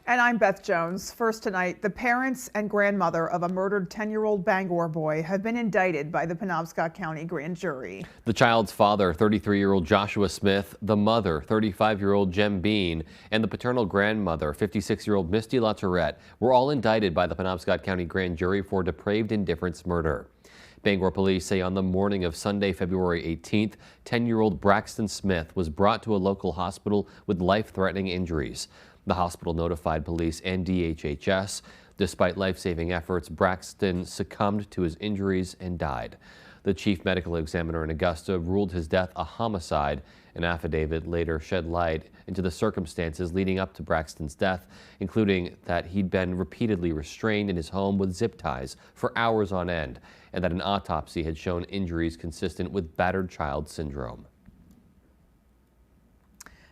And I'm Beth Jones. First tonight, the parents and grandmother of a murdered 10-year-old Bangor boy have been indicted by the Penobscot County grand jury. The child's father, 33-year-old Joshua Smith, the mother, 35-year-old Jem Bean, and the paternal grandmother, 56-year-old Misty LaTourette, were all indicted by the Penobscot County grand jury for depraved indifference murder. Bangor police say on the morning of Sunday, February 18th, 10-year-old Braxton Smith was brought to a local hospital with life-threatening injuries. The hospital notified police and DHHS. Despite life-saving efforts, Braxton succumbed to his injuries and died. The chief medical examiner in Augusta ruled his death a homicide. An affidavit later shed light into the circumstances leading up to Braxton's death, including that he'd been repeatedly restrained in his home with zip ties for hours on end, and that an autopsy had shown injuries consistent with battered child syndrome.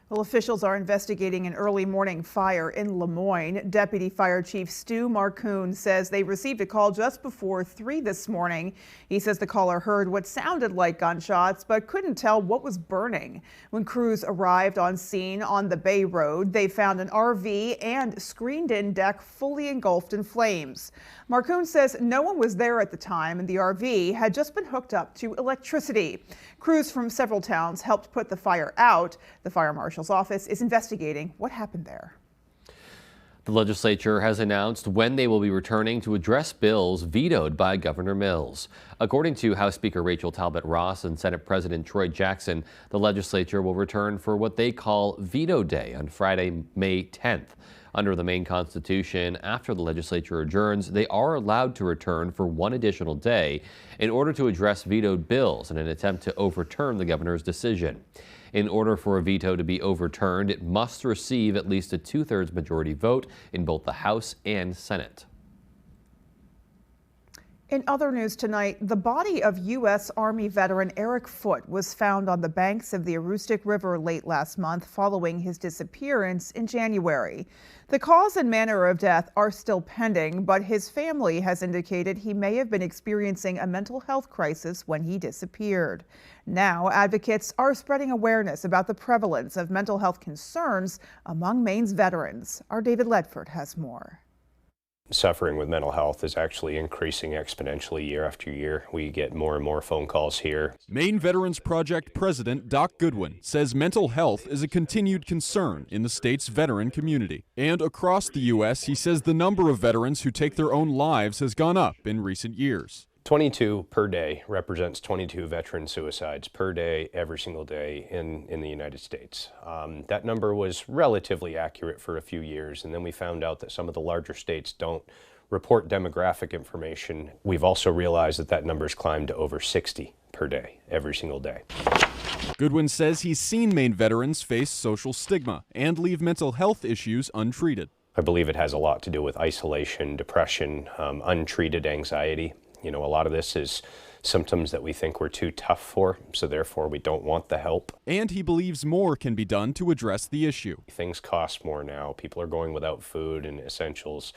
Well, officials are investigating an early morning fire in Lemoyne. Deputy Fire Chief Stu Marcoon says they received a call just before 3 this morning. He says the caller heard what sounded like gunshots but couldn't tell what was burning. When crews arrived on scene on the Bay Road, they found an RV and screened-in deck fully engulfed in flames. Marcoon says no one was there at the time and the RV had just been hooked up to electricity. Crews from several towns helped put the fire out. The fire marshal's office is investigating what happened there. The legislature has announced when they will be returning to address bills vetoed by Governor Mills. According to House Speaker Rachel Talbot Ross and Senate President Troy Jackson, the legislature will return for what they call Veto Day on Friday, May 10th. Under the Maine Constitution, after the legislature adjourns, they are allowed to return for one additional day in order to address vetoed bills in an attempt to overturn the governor's decision. In order for a veto to be overturned, it must receive at least a 2/3 majority vote in both the House and Senate. In other news tonight, the body of U.S. Army veteran Eric Foote was found on the banks of the Aroostook River late last month following his disappearance in January. The cause and manner of death are still pending, but his family has indicated he may have been experiencing a mental health crisis when he disappeared. Now, advocates are spreading awareness about the prevalence of mental health concerns among Maine's veterans. Our David Ledford has more. Suffering with mental health is actually increasing exponentially year after year. We get more and more phone calls here. Maine Veterans Project President Doc Goodwin says mental health is a continued concern in the state's veteran community. And across the U.S., he says the number of veterans who take their own lives has gone up in recent years. 22 per day represents 22 veteran suicides per day, every single day in the United States. That number was relatively accurate for a few years, and then we found out that some of the larger states don't report demographic information. We've also realized that that number's climbed to over 60 per day, every single day. Goodwin says he's seen Maine veterans face social stigma and leave mental health issues untreated. I believe it has a lot to do with isolation, depression, untreated anxiety. You know, a lot of this is symptoms that we think we're too tough for, so therefore we don't want the help. And he believes more can be done to address the issue. Things cost more now. People are going without food and essentials.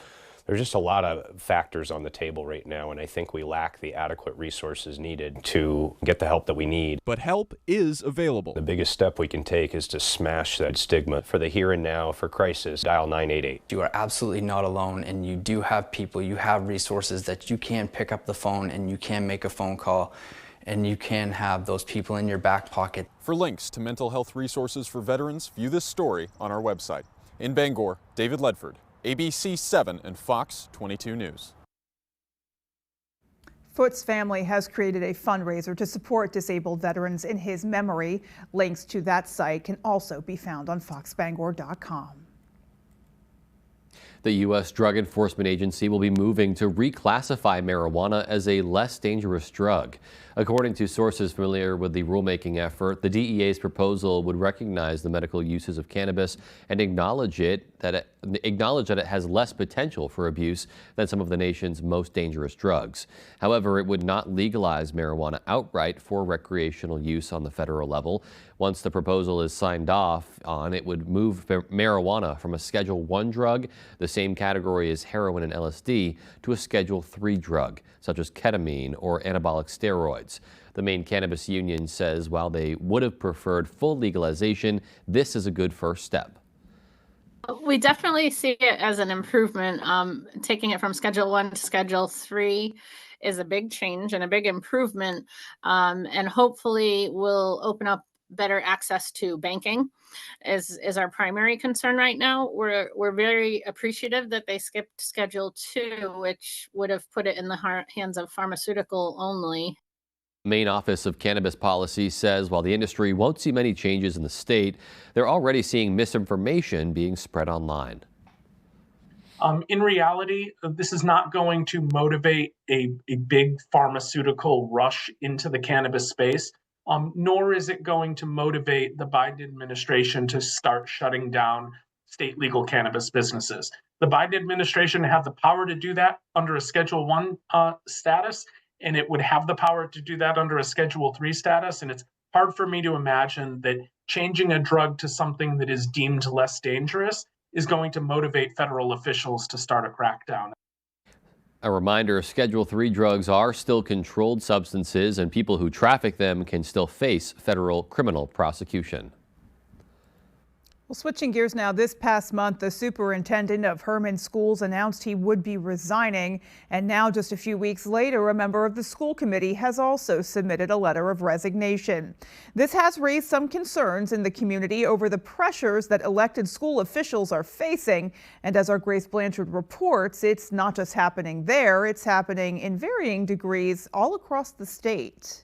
There's just a lot of factors on the table right now, and I think we lack the adequate resources needed to get the help that we need. But help is available. The biggest step we can take is to smash that stigma. For the here and now, for crisis, dial 988. You are absolutely not alone, and you do have people, you have resources that you can pick up the phone and you can make a phone call, and you can have those people in your back pocket. For links to mental health resources for veterans, view this story on our website. In Bangor, David Ledford, ABC 7 and Fox 22 News. Foote's family has created a fundraiser to support disabled veterans in his memory. Links to that site can also be found on foxbangor.com. The U.S. Drug Enforcement Agency will be moving to reclassify marijuana as a less dangerous drug. According to sources familiar with the rulemaking effort, the DEA's proposal would recognize the medical uses of cannabis and acknowledge that it has less potential for abuse than some of the nation's most dangerous drugs. However, it would not legalize marijuana outright for recreational use on the federal level. Once the proposal is signed off on, it would move marijuana from a Schedule I drug, the same category as heroin and LSD, to a Schedule III drug, such as ketamine or anabolic steroids. The Maine Cannabis Union says while they would have preferred full legalization, this is a good first step. We definitely see it as an improvement. Taking it from Schedule 1 to Schedule 3 is a big change and a big improvement, and hopefully will open up better access to banking is our primary concern right now. We're very appreciative that they skipped Schedule 2, which would have put it in the hands of pharmaceutical only. Maine Office of Cannabis Policy says while the industry won't see many changes in the state, they're already seeing misinformation being spread online. In reality, this is not going to motivate a big pharmaceutical rush into the cannabis space, nor is it going to motivate the Biden administration to start shutting down state legal cannabis businesses. The Biden administration had the power to do that under a Schedule 1 status, and it would have the power to do that under a Schedule 3 status. And it's hard for me to imagine that changing a drug to something that is deemed less dangerous is going to motivate federal officials to start a crackdown. A reminder, Schedule 3 drugs are still controlled substances and people who traffic them can still face federal criminal prosecution. Well, switching gears now, this past month, the superintendent of Herman Schools announced he would be resigning. And now, just a few weeks later, a member of the school committee has also submitted a letter of resignation. This has raised some concerns in the community over the pressures that elected school officials are facing. And as our Grace Blanchard reports, it's not just happening there, it's happening in varying degrees all across the state.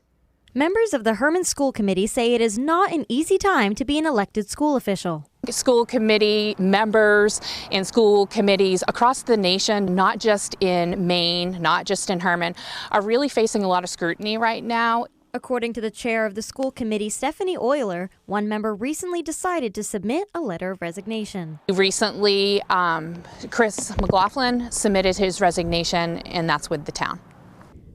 Members of the Herman School Committee say it is not an easy time to be an elected school official. School committee members and school committees across the nation, not just in Maine, not just in Herman, are really facing a lot of scrutiny right now. According to the chair of the school committee, Stephanie Euler, one member recently decided to submit a letter of resignation. Recently, Chris McLaughlin submitted his resignation, and that's with the town.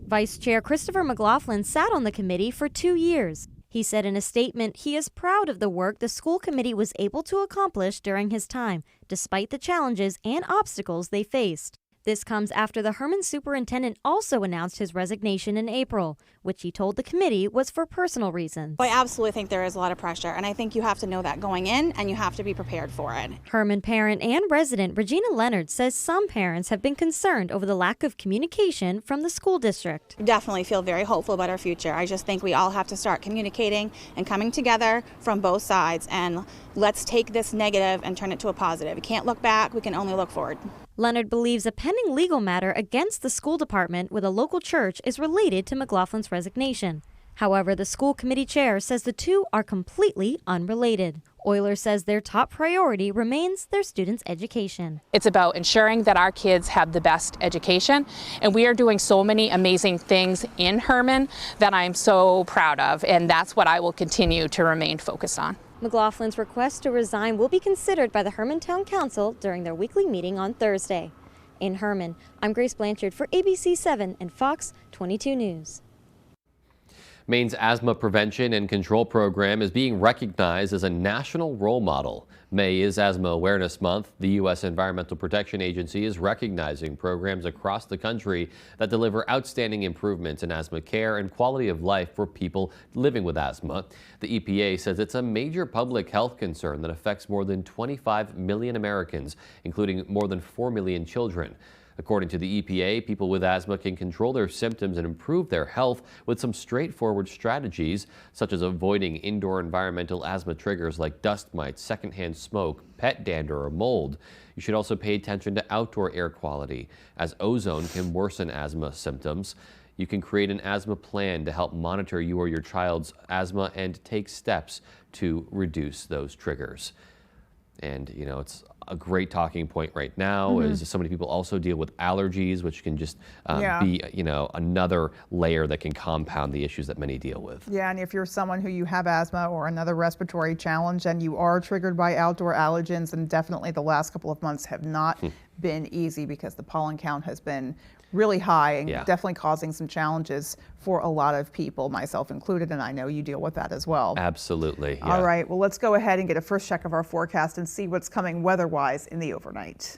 Vice Chair Christopher McLaughlin sat on the committee for 2 years. He said in a statement he is proud of the work the school committee was able to accomplish during his time, despite the challenges and obstacles they faced. This comes after the Herman superintendent also announced his resignation in April, which he told the committee was for personal reasons. I absolutely think there is a lot of pressure, and I think you have to know that going in, and you have to be prepared for it. Herman parent and resident Regina Leonard says some parents have been concerned over the lack of communication from the school district. Definitely feel very hopeful about our future. I just think we all have to start communicating and coming together from both sides, and let's take this negative and turn it to a positive. We can't look back, we can only look forward. Leonard believes a pending legal matter against the school department with a local church is related to McLaughlin's resignation. However, the school committee chair says the two are completely unrelated. Euler says their top priority remains their students' education. It's about ensuring that our kids have the best education, and we are doing so many amazing things in Herman that I'm so proud of, and that's what I will continue to remain focused on. McLaughlin's request to resign will be considered by the Herman Town Council during their weekly meeting on Thursday. In Herman, I'm Grace Blanchard for ABC 7 and Fox 22 News. Maine's asthma prevention and control program is being recognized as a national role model. May is Asthma Awareness Month. The U.S. Environmental Protection Agency is recognizing programs across the country that deliver outstanding improvements in asthma care and quality of life for people living with asthma. The EPA says it's a major public health concern that affects more than 25 million Americans, including more than 4 million children. According to the EPA, people with asthma can control their symptoms and improve their health with some straightforward strategies, such as avoiding indoor environmental asthma triggers like dust mites, secondhand smoke, pet dander, or mold. You should also pay attention to outdoor air quality, as ozone can worsen asthma symptoms. You can create an asthma plan to help monitor you or your child's asthma and take steps to reduce those triggers. And, you know, it's a great talking point right now is so many people also deal with allergies, which can just be, you know, another layer that can compound the issues that many deal with. Yeah, and if you're someone who you have asthma or another respiratory challenge and you are triggered by outdoor allergens, and definitely the last couple of months have not been easy because the pollen count has been really high and definitely causing some challenges for a lot of people, myself included, and I know you deal with that as well. Absolutely. Yeah. All right, well, let's go ahead and get a first check of our forecast and see what's coming weather-wise in the overnight.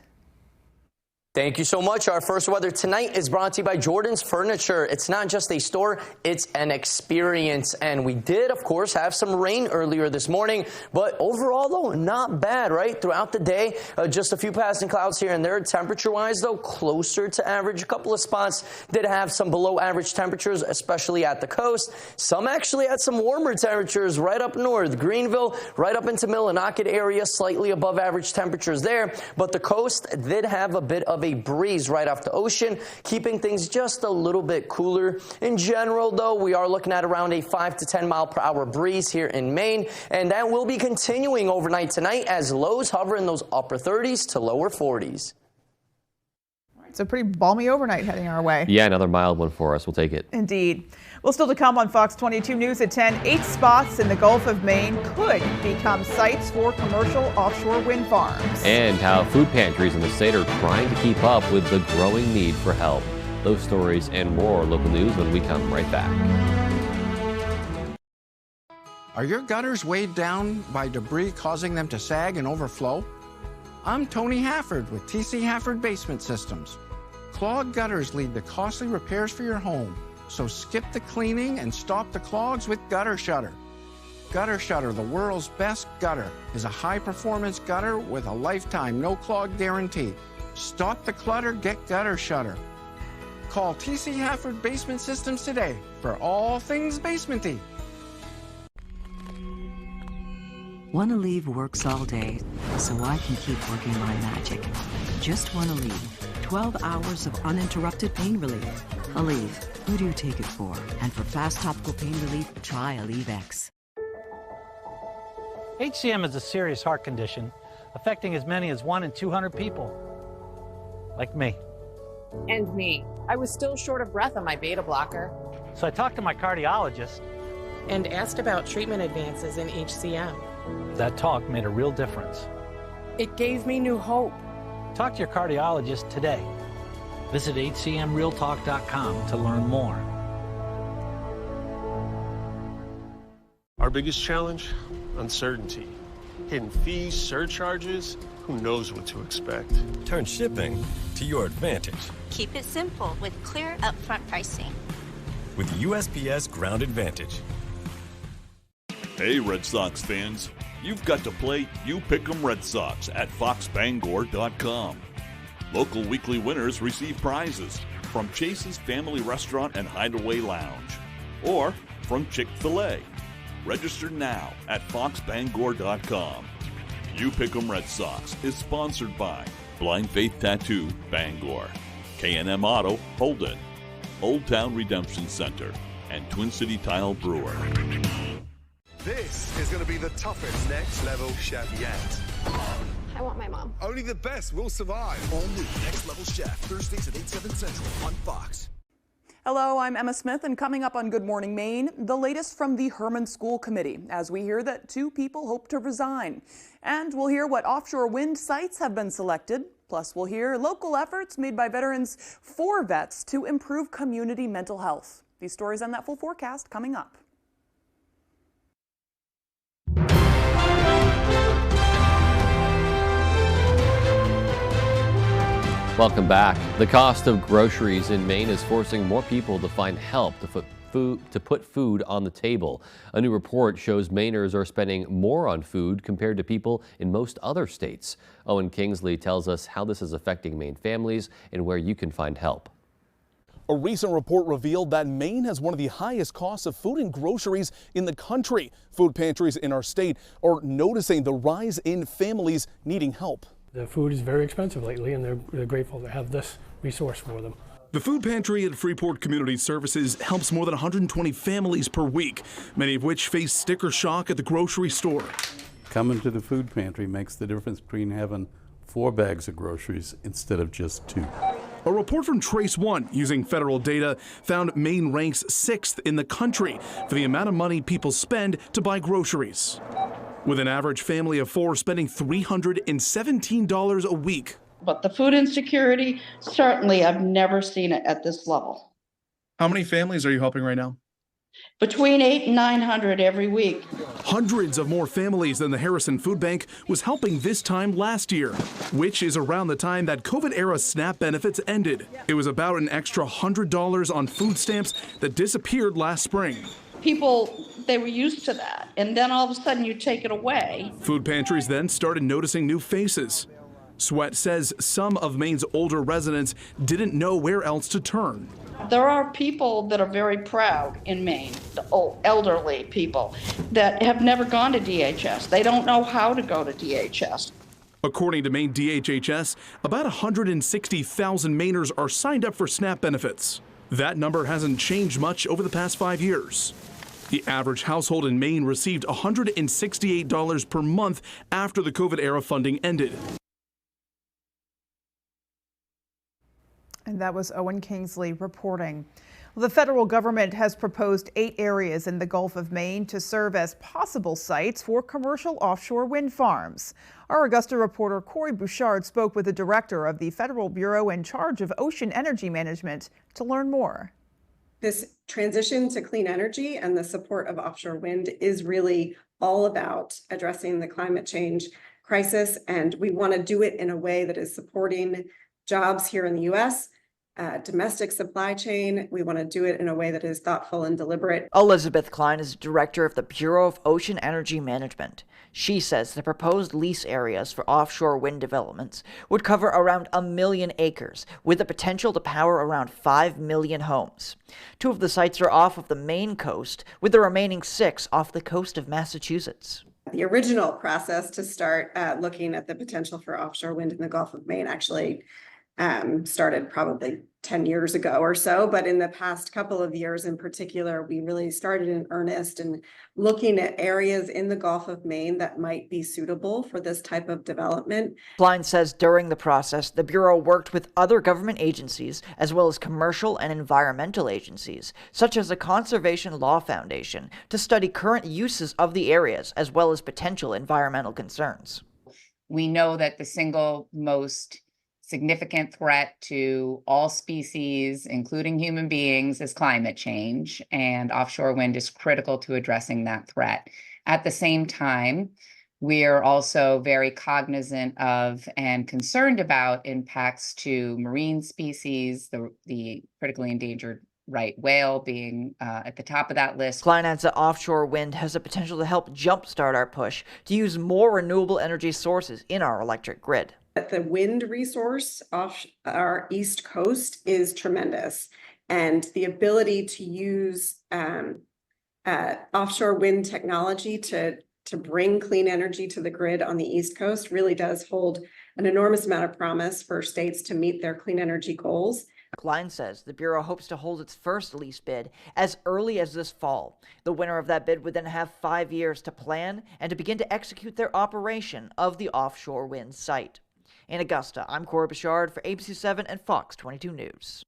Thank you so much. Our first weather tonight is brought to you by Jordan's Furniture. It's not just a store, it's an experience. And we did, of course, have some rain earlier this morning. But overall, though, not bad, right? Throughout the day, just a few passing clouds here and there. Temperature-wise, though, closer to average. A couple of spots did have some below average temperatures, especially at the coast. Some actually had some warmer temperatures right up north. Greenville, right up into Millinocket area, slightly above average temperatures there. But the coast did have a bit of a breeze right off the ocean, keeping things just a little bit cooler. In general, though, we are looking at around a 5 to 10 mile per hour breeze here in Maine, and that will be continuing overnight tonight as lows hover in those upper 30s to lower 40s. It's a pretty balmy overnight heading our way. Yeah, another mild one for us. We'll take it. Indeed. Well, still to come on Fox 22 News at 10, 8 spots in the Gulf of Maine could become sites for commercial offshore wind farms. And how food pantries in the state are trying to keep up with the growing need for help. Those stories and more local news when we come right back. Are your gutters weighed down by debris causing them to sag and overflow? I'm Tony Hafford with TC Hafford Basement Systems. Clogged gutters lead to costly repairs for your home, so skip the cleaning and stop the clogs with Gutter Shutter. Gutter Shutter, the world's best gutter, is a high-performance gutter with a lifetime no-clog guarantee. Stop the clutter, get Gutter Shutter. Call TC Hafford Basement Systems today for all things basementy. Want to leave works all day so I can keep working my magic. Just want to leave. 12 hours of uninterrupted pain relief. Aleve, who do you take it for? And for fast topical pain relief, try Aleve X. HCM is a serious heart condition affecting as many as 1 in 200 people. Like me. And me. I was still short of breath on my beta blocker. So I talked to my cardiologist. And asked about treatment advances in HCM. That talk made a real difference. It gave me new hope. Talk to your cardiologist today. Visit hcmrealtalk.com to learn more. Our biggest challenge? Uncertainty. Hidden fees, surcharges, who knows what to expect. Turn shipping to your advantage. Keep it simple with clear upfront pricing. With USPS Ground Advantage. Hey, Red Sox fans. You've got to play You Pick'em Red Sox at foxbangor.com. Local weekly winners receive prizes from Chase's Family Restaurant and Hideaway Lounge or from Chick-fil-A. Register now at foxbangor.com. You Pick'em Red Sox is sponsored by Blind Faith Tattoo, Bangor, K&M Auto, Holden, Old Town Redemption Center, and Twin City Tile Brewer. This is going to be the toughest next level chef yet. I want my mom. Only the best will survive. All new Next Level Chef, Thursdays at 8, 7 Central on Fox. Hello, I'm Emma Smith, and coming up on Good Morning Maine, the latest from the Herman School Committee, as we hear that 2 people hope to resign. And we'll hear what offshore wind sites have been selected. Plus, we'll hear local efforts made by veterans for vets to improve community mental health. These stories and that full forecast coming up. Welcome back. The cost of groceries in Maine is forcing more people to find help to put food on the table. A new report shows Mainers are spending more on food compared to people in most other states. Owen Kingsley tells us how this is affecting Maine families and where you can find help. A recent report revealed that Maine has one of the highest costs of food and groceries in the country. Food pantries in our state are noticing the rise in families needing help. The food is very expensive lately, and they're grateful to have this resource for them. The food pantry at Freeport Community Services helps more than 120 families per week, many of which face sticker shock at the grocery store. Coming to the food pantry makes the difference between having 4 bags of groceries instead of just 2. A report from Trace One, using federal data, found Maine ranks 6th in the country for the amount of money people spend to buy groceries, with an average family of 4 spending $317 a week. But the food insecurity, certainly I've never seen it at this level. How many families are you helping right now? between 800 and 900 every week. Hundreds of more families than the Harrison Food Bank was helping this time last year, which is around the time that COVID-era SNAP benefits ended. It was about an extra $100 on food stamps that disappeared last spring. People, they were used to that, and then all of a sudden you take it away. Food pantries then started noticing new faces. Sweat says some of Maine's older residents didn't know where else to turn. There are people that are very proud in Maine, the old elderly people, that have never gone to DHS. They don't know how to go to DHS. According to Maine DHHS, about 160,000 Mainers are signed up for SNAP benefits. That number hasn't changed much over the past 5 years. The average household in Maine received $168 per month after the COVID-era funding ended. And that was Owen Kingsley reporting. Well, the federal government has proposed 8 areas in the Gulf of Maine to serve as possible sites for commercial offshore wind farms. Our Augusta reporter Corey Bouchard spoke with the director of the Federal Bureau in charge of ocean energy management to learn more. This transition to clean energy and the support of offshore wind is really all about addressing the climate change crisis, and we want to do it in a way that is supporting jobs here in the U.S., domestic supply chain. We want to do it in a way that is thoughtful and deliberate. Elizabeth Klein is director of the Bureau of Ocean Energy Management. She says the proposed lease areas for offshore wind developments would cover around 1 million acres, with the potential to power around 5 million homes. 2 of the sites are off of the Maine coast, with the remaining 6 off the coast of Massachusetts. The original process to start looking at the potential for offshore wind in the Gulf of Maine actually started probably 10 years ago or so, but in the past couple of years in particular, we really started in earnest and looking at areas in the Gulf of Maine that might be suitable for this type of development. Klein says during the process, the Bureau worked with other government agencies as well as commercial and environmental agencies, such as the Conservation Law Foundation, to study current uses of the areas as well as potential environmental concerns. We know that the single most significant threat to all species, including human beings, is climate change, and offshore wind is critical to addressing that threat. At the same time, we're also very cognizant of and concerned about impacts to marine species, the critically endangered right whale being at the top of that list. Klein adds that offshore wind has the potential to help jumpstart our push to use more renewable energy sources in our electric grid. The wind resource off our East Coast is tremendous, and the ability to use offshore wind technology to bring clean energy to the grid on the East Coast really does hold an enormous amount of promise for states to meet their clean energy goals. Klein says the Bureau hopes to hold its first lease bid as early as this fall. The winner of that bid would then have 5 years to plan and to begin to execute their operation of the offshore wind site. In Augusta, I'm Corey Bouchard for ABC 7 and Fox 22 News.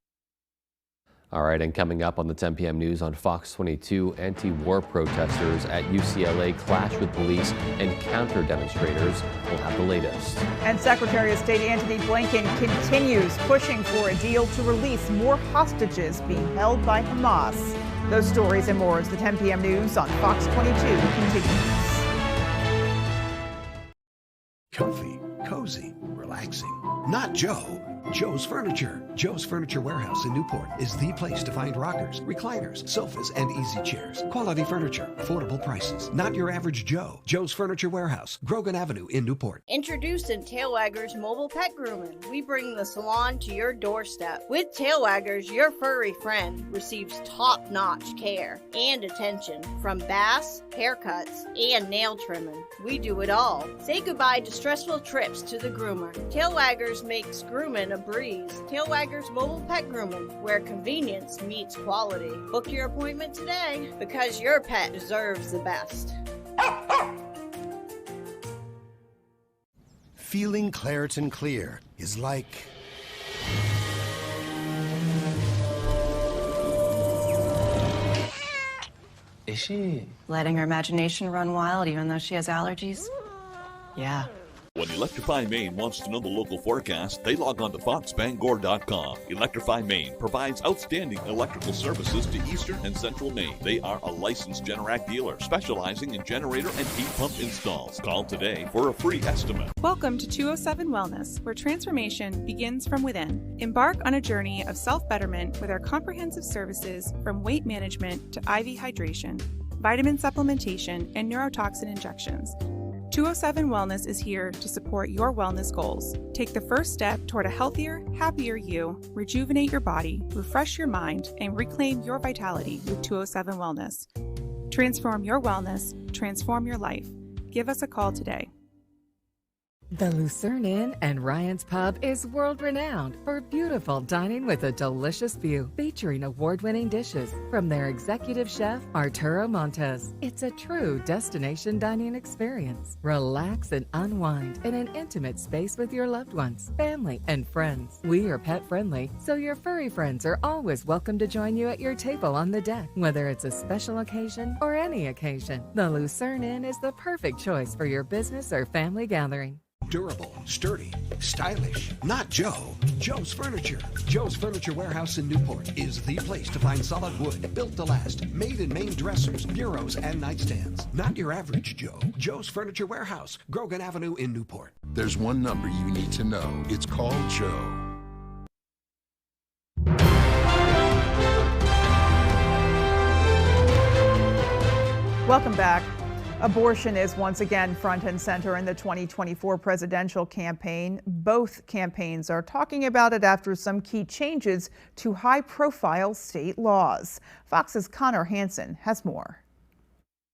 All right, and coming up on the 10 p.m. news on Fox 22, anti-war protesters at UCLA clash with police and counter-demonstrators. We'll have the latest. And Secretary of State Antony Blinken continues pushing for a deal to release more hostages being held by Hamas. Those stories and more as the 10 p.m. news on Fox 22 continues. Comfy, cozy, relaxing. Not Joe. Joe's Furniture. Joe's Furniture Warehouse in Newport is the place to find rockers, recliners, sofas, and easy chairs. Quality furniture, affordable prices. Not your average Joe. Joe's Furniture Warehouse, Grogan Avenue in Newport. Introducing Tailwaggers Mobile Pet Grooming. We bring the salon to your doorstep. With Tailwaggers, your furry friend receives top-notch care and attention from baths, haircuts, and nail trimming. We do it all. Say goodbye to stressful trips to the groomer. Tailwaggers makes grooming a breeze. Tailwaggers Mobile Pet Grooming, where convenience meets quality. Book your appointment today because your pet deserves the best. Feeling Claritin Clear is like... Is she letting her imagination run wild even though she has allergies? Yeah. When Electrify Maine wants to know the local forecast, they log on to foxbangor.com. Electrify Maine provides outstanding electrical services to eastern and central Maine. They are a licensed Generac dealer specializing in generator and heat pump installs. Call today for a free estimate. Welcome to 207 Wellness, where transformation begins from within. Embark on a journey of self-betterment with our comprehensive services from weight management to IV hydration, vitamin supplementation, and neurotoxin injections. 207 Wellness is here to support your wellness goals. Take the first step toward a healthier, happier you, rejuvenate your body, refresh your mind, and reclaim your vitality with 207 Wellness. Transform your wellness, transform your life. Give us a call today. The Lucerne Inn and Ryan's Pub is world-renowned for beautiful dining with a delicious view, featuring award-winning dishes from their executive chef, Arturo Montes. It's a true destination dining experience. Relax and unwind in an intimate space with your loved ones, family, and friends. We are pet-friendly, so your furry friends are always welcome to join you at your table on the deck, whether it's a special occasion or any occasion. The Lucerne Inn is the perfect choice for your business or family gathering. Durable, sturdy, stylish. Not Joe. Joe's Furniture. Joe's Furniture Warehouse in Newport is the place to find solid wood, built to last, made in Maine dressers, bureaus, and nightstands. Not your average Joe. Joe's Furniture Warehouse, Grogan Avenue in Newport. There's one number you need to know. It's called Joe. Welcome back. Abortion is once again front and center in the 2024 presidential campaign. Both campaigns are talking about it after some key changes to high-profile state laws. Fox's Connor Hansen has more.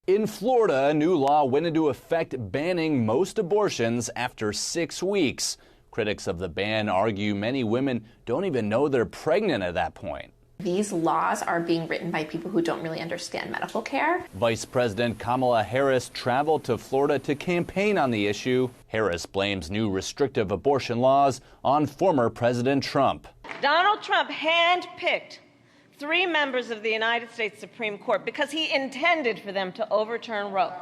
In Florida, a new law went into effect banning most abortions after 6 weeks. Critics of the ban argue many women don't even know they're pregnant at that point. These laws are being written by people who don't really understand medical care. Vice President Kamala Harris traveled to Florida to campaign on the issue. Harris blames new restrictive abortion laws on former President Trump. Donald Trump handpicked 3 members of the United States Supreme Court because he intended for them to overturn Roe.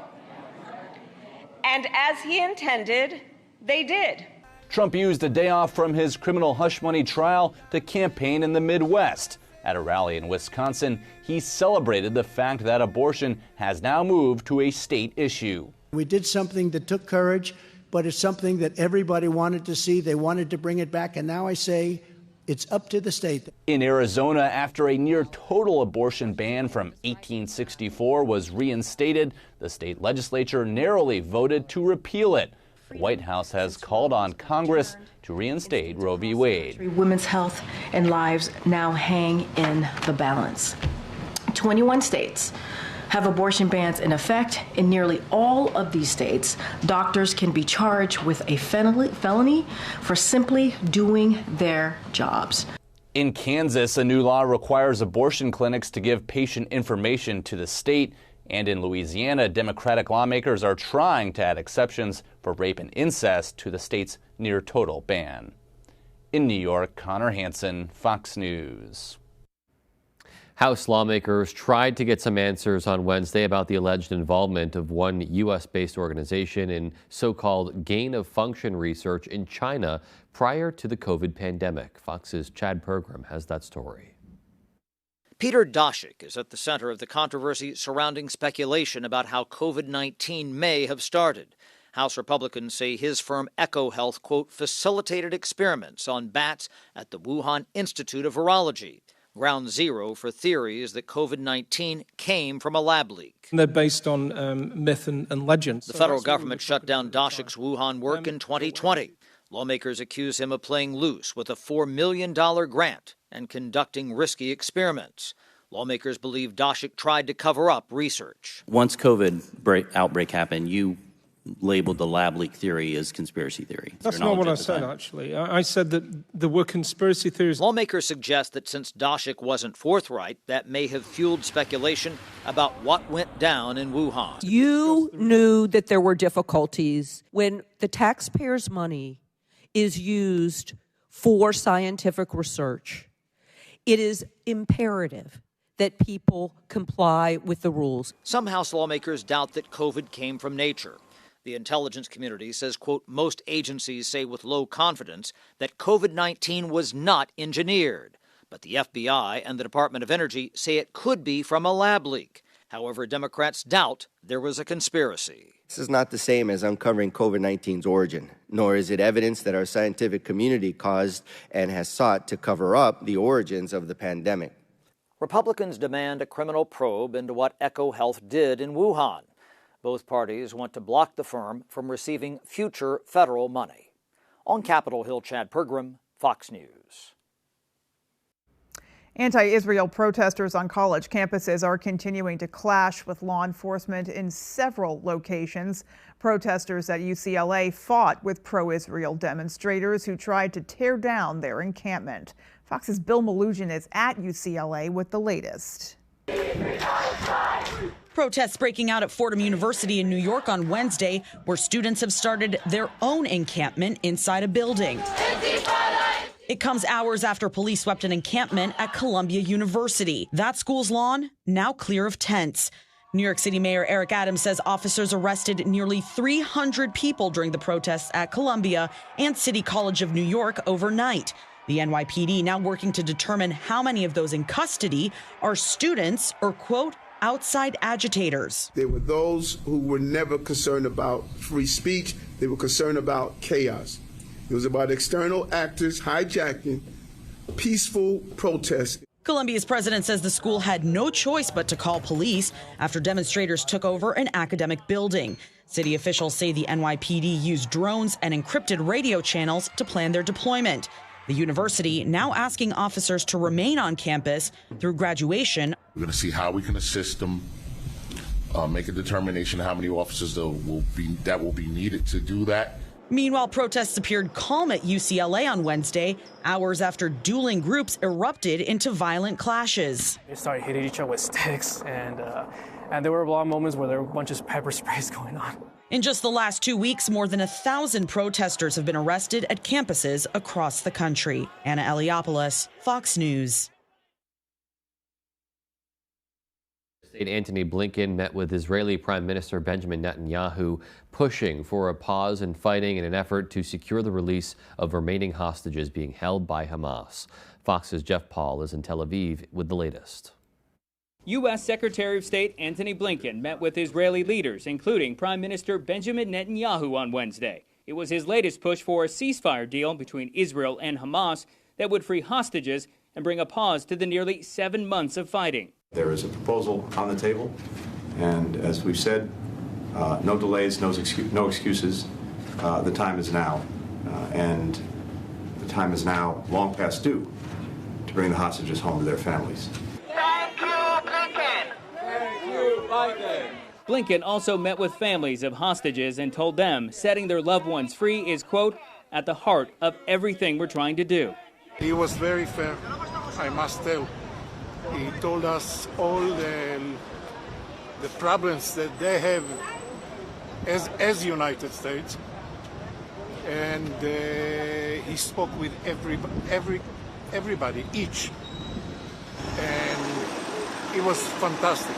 And as he intended, they did. Trump used a day off from his criminal hush money trial to campaign in the Midwest. At a rally in Wisconsin, he celebrated the fact that abortion has now moved to a state issue. We did something that took courage, but it's something that everybody wanted to see. They wanted to bring it back, and now I say it's up to the state. In Arizona, after a near total abortion ban from 1864 was reinstated, the state legislature narrowly voted to repeal it. The White House has called on Congress to reinstate Roe v. Wade. Women's health and lives now hang in the balance. 21 states have abortion bans in effect. In nearly all of these states, doctors can be charged with a felony for simply doing their jobs. In Kansas, a new law requires abortion clinics to give patient information to the state. And in Louisiana, Democratic lawmakers are trying to add exceptions for rape and incest to the state's near-total ban. In New York, Connor Hansen, Fox News. House lawmakers tried to get some answers on Wednesday about the alleged involvement of one U.S.-based organization in so-called gain-of-function research in China prior to the COVID pandemic. Fox's Chad Pergram has that story. Peter Daszak is at the center of the controversy surrounding speculation about how COVID-19 may have started. House Republicans say his firm EcoHealth, quote, facilitated experiments on bats at the Wuhan Institute of Virology, ground zero for theories that COVID-19 came from a lab leak. They're based on myth and legend. The federal government shut down Daszak's Wuhan work in 2020. Lawmakers accuse him of playing loose with a $4 million grant and conducting risky experiments. Lawmakers believe Daszak tried to cover up research. Once COVID outbreak happened, you labeled the lab leak theory as conspiracy theory. That's not what I said, actually. I said that there were conspiracy theories. Lawmakers suggest that since Daszak wasn't forthright, that may have fueled speculation about what went down in Wuhan. You knew that there were difficulties when the taxpayers' money is used for scientific research. It is imperative that people comply with the rules. Some House lawmakers doubt that COVID came from nature. The intelligence community says, quote, most agencies say with low confidence that COVID-19 was not engineered. But the FBI and the Department of Energy say it could be from a lab leak. However, Democrats doubt there was a conspiracy. This is not the same as uncovering COVID-19's origin, nor is it evidence that our scientific community caused and has sought to cover up the origins of the pandemic. Republicans demand a criminal probe into what EcoHealth did in Wuhan. Both parties want to block the firm from receiving future federal money. On Capitol Hill, Chad Pergram, Fox News. Anti-Israel protesters on college campuses are continuing to clash with law enforcement in several locations. Protesters at UCLA fought with pro-Israel demonstrators who tried to tear down their encampment. Fox's Bill Malugin is at UCLA with the latest. Protests breaking out at Fordham University in New York on Wednesday, where students have started their own encampment inside a building. It comes hours after police swept an encampment at Columbia University. That school's lawn now clear of tents. New York City Mayor Eric Adams says officers arrested nearly 300 people during the protests at Columbia and City College of New York overnight. The NYPD now working to determine how many of those in custody are students or, quote, outside agitators. There were those who were never concerned about free speech. They were concerned about chaos. It was about external actors hijacking peaceful protests. Columbia's president says the school had no choice but to call police after demonstrators took over an academic building. City officials say the NYPD used drones and encrypted radio channels to plan their deployment. The university now asking officers to remain on campus through graduation. We're going to see how we can assist them, make a determination how many officers will be needed to do that. Meanwhile, protests appeared calm at UCLA on Wednesday, hours after dueling groups erupted into violent clashes. They started hitting each other with sticks, and there were a lot of moments where there were a bunch of pepper sprays going on. In just the last 2 weeks, more than 1,000 protesters have been arrested at campuses across the country. Anna Eliopoulos, Fox News. Antony Blinken met with Israeli Prime Minister Benjamin Netanyahu, pushing for a pause in fighting in an effort to secure the release of remaining hostages being held by Hamas. Fox's Jeff Paul is in Tel Aviv with the latest. U.S. Secretary of State Antony Blinken met with Israeli leaders, including Prime Minister Benjamin Netanyahu on Wednesday. It was his latest push for a ceasefire deal between Israel and Hamas that would free hostages and bring a pause to the nearly 7 months of fighting. There is a proposal on the table, and as we've said, no delays, no excuses. The time is now, and the time is now long past due to bring the hostages home to their families. Thank you, Blinken. Thank you, Biden. Blinken also met with families of hostages and told them setting their loved ones free is, quote, at the heart of everything we're trying to do. He was very fair, I must tell. He told us all the problems that they have as United States, and he spoke with everybody, each, and it was fantastic.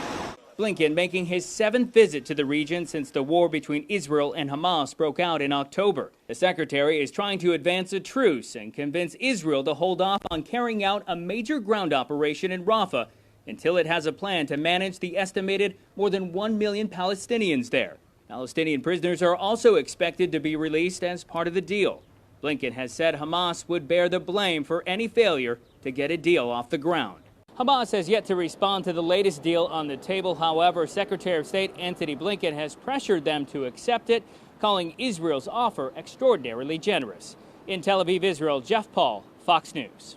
Blinken making his 7th visit to the region since the war between Israel and Hamas broke out in October. The secretary is trying to advance a truce and convince Israel to hold off on carrying out a major ground operation in Rafah until it has a plan to manage the estimated more than 1 million Palestinians there. Palestinian prisoners are also expected to be released as part of the deal. Blinken has said Hamas would bear the blame for any failure to get a deal off the ground. Hamas has yet to respond to the latest deal on the table. However, Secretary of State Antony Blinken has pressured them to accept it, calling Israel's offer extraordinarily generous. In Tel Aviv, Israel, Jeff Paul, Fox News.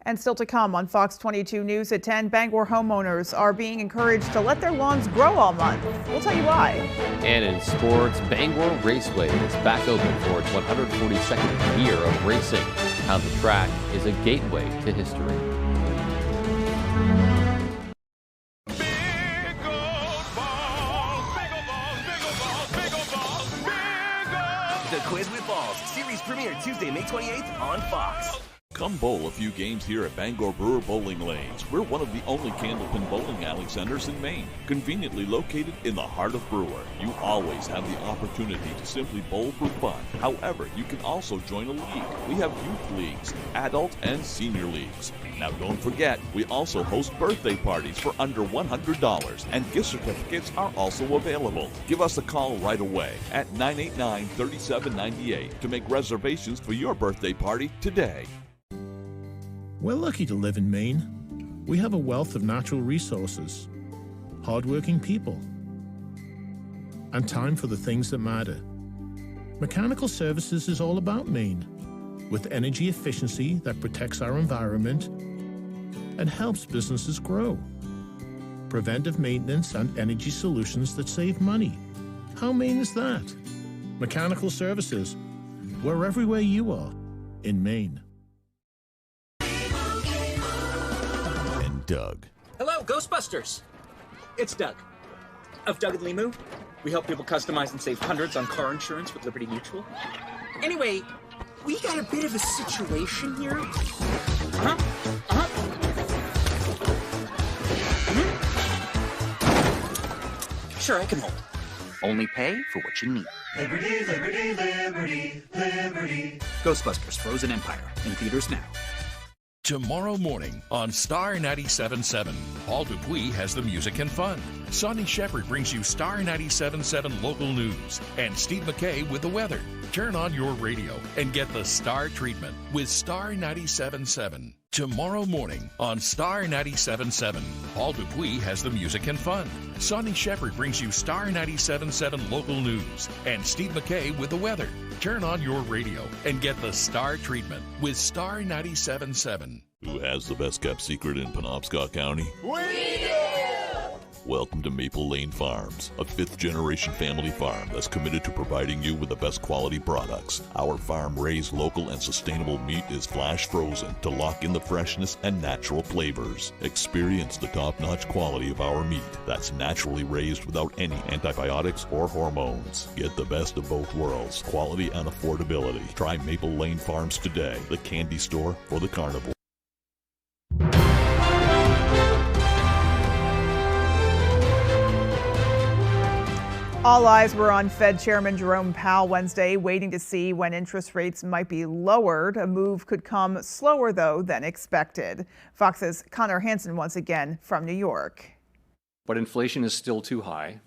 And still to come on Fox 22 News at 10, Bangor homeowners are being encouraged to let their lawns grow all month. We'll tell you why. And in sports, Bangor Raceway is back open for its 142nd year of racing. How the track is a gateway to history. The Quiz with Balls series premiere Tuesday, May 28th on Fox. Come bowl a few games here at Bangor Brewer Bowling Lanes. We're one of the only candlepin bowling alley centers in Maine, conveniently located in the heart of Brewer. You always have the opportunity to simply bowl for fun. However, you can also join a league. We have youth leagues, adult and senior leagues. Now don't forget, we also host birthday parties for under $100, and gift certificates are also available. Give us a call right away at 989-3798 to make reservations for your birthday party today. We're lucky to live in Maine. We have a wealth of natural resources, hardworking people, and time for the things that matter. Mechanical Services is all about Maine, with energy efficiency that protects our environment and helps businesses grow. Preventive maintenance and energy solutions that save money. How Maine is that? Mechanical Services. We're everywhere you are in Maine. Doug. Hello, Ghostbusters! It's Doug, of Doug and Limu. We help people customize and save hundreds on car insurance with Liberty Mutual. Anyway, we got a bit of a situation here. Sure, I can hold. Only pay for what you need. Liberty, liberty, liberty, liberty. Ghostbusters Frozen Empire, in theaters now. Tomorrow morning on Star 97.7, Paul Dupuis has the music and fun. Sonny Shepard brings you Star 97.7 local news. And Steve McKay with the weather. Turn on your radio and get the Star treatment with Star 97.7. Tomorrow morning on Star 97.7, Paul Dupuis has the music and fun. Sonny Shepard brings you Star 97.7 local news. And Steve McKay with the weather. Turn on your radio and get the Star treatment with Star 97.7. Who has the best kept secret in Penobscot County? We do! Welcome to Maple Lane Farms, a fifth-generation family farm that's committed to providing you with the best quality products. Our farm-raised local and sustainable meat is flash frozen to lock in the freshness and natural flavors. Experience the top-notch quality of our meat that's naturally raised without any antibiotics or hormones. Get the best of both worlds, quality and affordability. Try Maple Lane Farms today, the candy store for the carnivore. All eyes were on Fed Chairman Jerome Powell Wednesday, waiting to see when interest rates might be lowered. A move could come slower, though, than expected. Fox's Connor Hansen once again from New York. But inflation is still too high.